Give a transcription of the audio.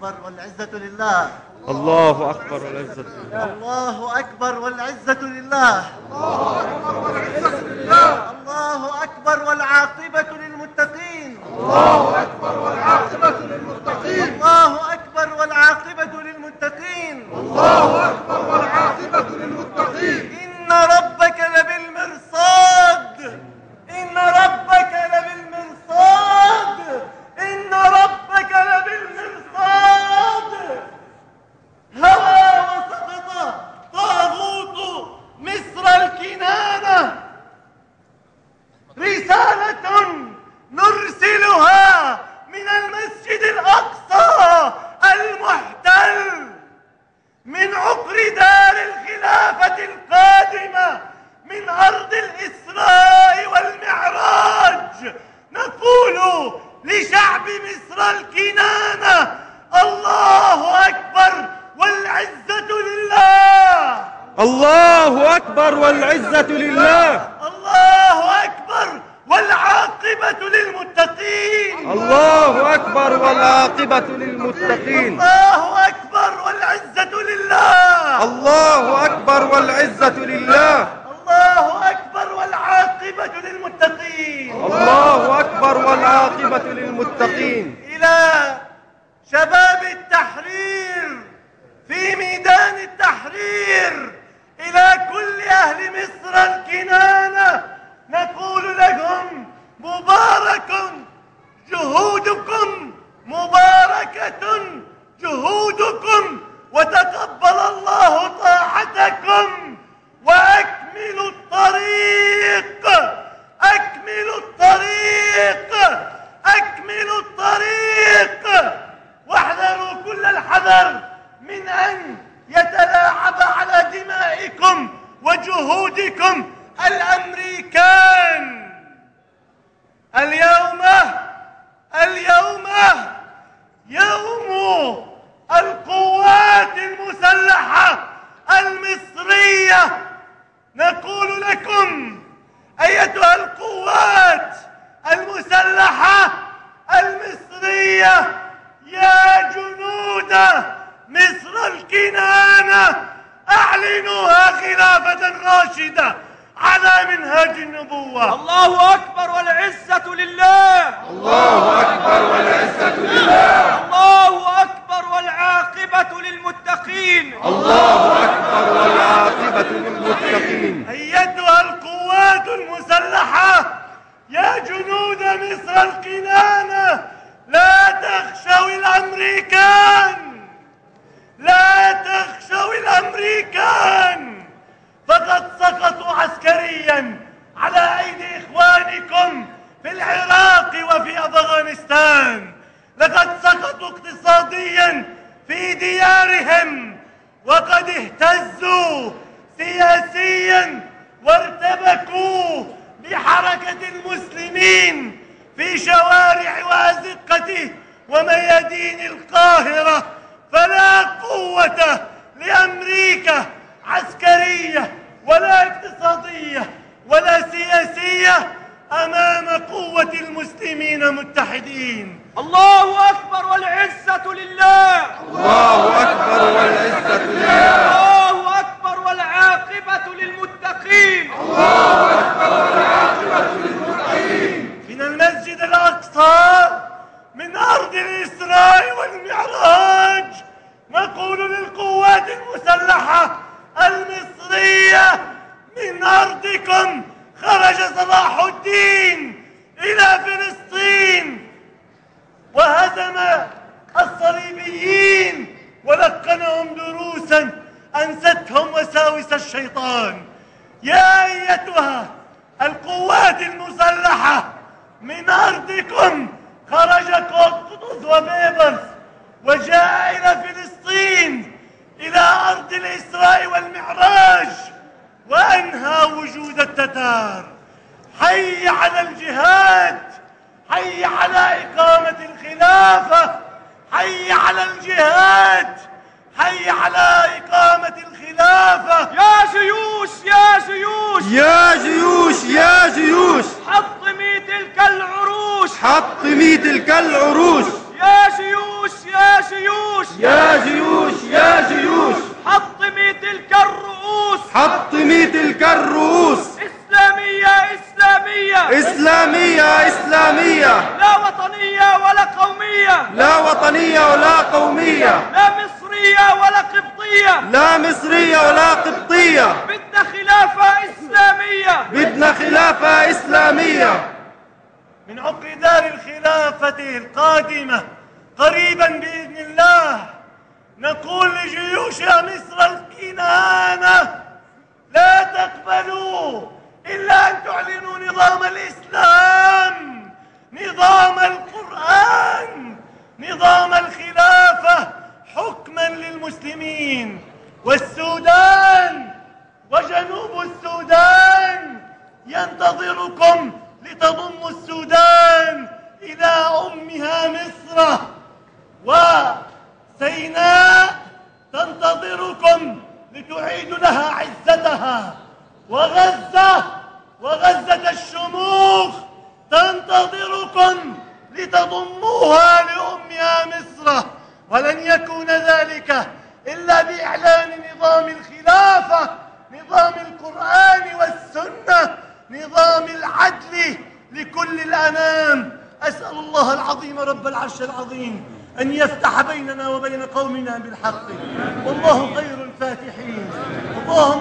أكبر والعزة لله. الله أكبر والعزة لله. الله أكبر والعزة لله. الله أكبر والعزة لله. الله أكبر والعاقبة للمتقين. الله أكبر والعاقبة للمتقين. الله أكبر والعاقبة للمتقين. الله أكبر والعاقبة للمتقين. إن ربك لبالمرصاد. إن ربك لبالمرصاد. إن ربك لبالمرصاد. هوى وسقط طاغوت مصر الكنانة رسالة نرسلها من المسجد الأقصى المحتل من عقر دار الخلافة القادمة من أرض الإسراء والمعراج. نقول لشعب مصر الكنانة: الله أكبر والعزة لله. الله أكبر والعزة لله. الله أكبر والعاقبة للمتقين. الله أكبر والعاقبة للمتقين. الله أكبر والعزة لله. الله أكبر والعزة لله. الله أكبر والعاقبة للمتقين. الله أكبر والعاقبة للمتقين. إلى شباب التحرير في ميدان التحرير، إلى كل أهل مصر الكنانة، نقول لهم: مبارك جهودكم، مباركة جهودكم، وتقبل الله طاعتكم، وأكملوا الطريق، أكملوا الطريق، أكملوا الطريق، واحذروا كل الحذر من أن يتلاعب على دمائكم وجهودكم الأمريكان. اليوم يوم القوات المسلحة المصرية. نقول لكم أيتها القوات المسلحة المصرية: يا جنود مصر الكنانة، أعلنوها خلافة راشدة على منهاج النبوة. الله أكبر والعزة لله. الله أكبر والعزة لله. الله أكبر والعاقبة للمتقين. الله أكبر والعاقبة للمتقين. أيتها القوات المسلحة، يا جنود مصر الكنانة، لا تخشوا الأمريكان، لا تخشوا الأمريكان، فقد سقطوا عسكريا على أيدي إخوانكم في العراق وفي أفغانستان. لقد سقطوا اقتصاديا في ديارهم، وقد اهتزوا سياسيا وارتبكوا بحركة المسلمين في شوارع وأزقة وميادين القاهرة. فلا قوة لأمريكا عسكرية ولا اقتصادية ولا سياسية أمام قوة المسلمين متحدين. الله أكبر والعزة لله. الله أكبر والعزة لله. الله أكبر والعاقبة للمتقين. الله أكبر والعاقبة للمتقين. من المسجد الأقصى، من أرض الإسراء والمعراج، نقول للقوات المسلحة المصرية: من أرضكم خرج صلاح الدين إلى فلسطين وهزم الصليبيين ولقنهم دروسا أنستهم وساوس الشيطان. يا أيتها القوات المسلحة، من أرضكم خرج قطز وبيبرس وجاء إلى فلسطين، إلى أرض الإسراء والمعراج، وأنهى وجود التتار. حي على الجهاد، حي على إقامة الخلافة، حي على الجهاد، حي على إقامة الخلافة. يا جيوش يا جيوش يا جيوش يا جيوش، حطمي تلك العروش، حطمي تلك العروش. يا جيوش يا جيوش جيوش يا جيوش يا جيوش حطمي تلك الرؤوس حطمي تلك الرؤوس إسلامية إسلامية إسلامية إسلامية لا وطنية ولا قومية لا وطنية ولا قومية لا مصرية ولا قبطية لا مصرية ولا قبطية بدنا خلافة إسلامية بدنا خلافة إسلامية من عقر دار الخلافة القادمة قريبا بإذن الله نقول لجيوش مصر الكنانة لا تقبلوا إلا أن تعلنوا نظام الإسلام، نظام القرآن، نظام الخلافة حكما للمسلمين. والسودان وجنوب السودان ينتظركم لتضموا السودان إلى أمها مصر، وسيناء تنتظركم لتعيدوا لها عزتها، وغزة الشموخ تنتظركم لتضموها لأمها مصر. ولن يكون ذلك إلا بإعلان نظام الخلافة، نظام القرآن والسنة، نظام العدل لكل الأنام. أسأل الله العظيم رب العرش العظيم أن يفتح بيننا وبين قومنا بالحق، والله خير الفاتحين. اللهم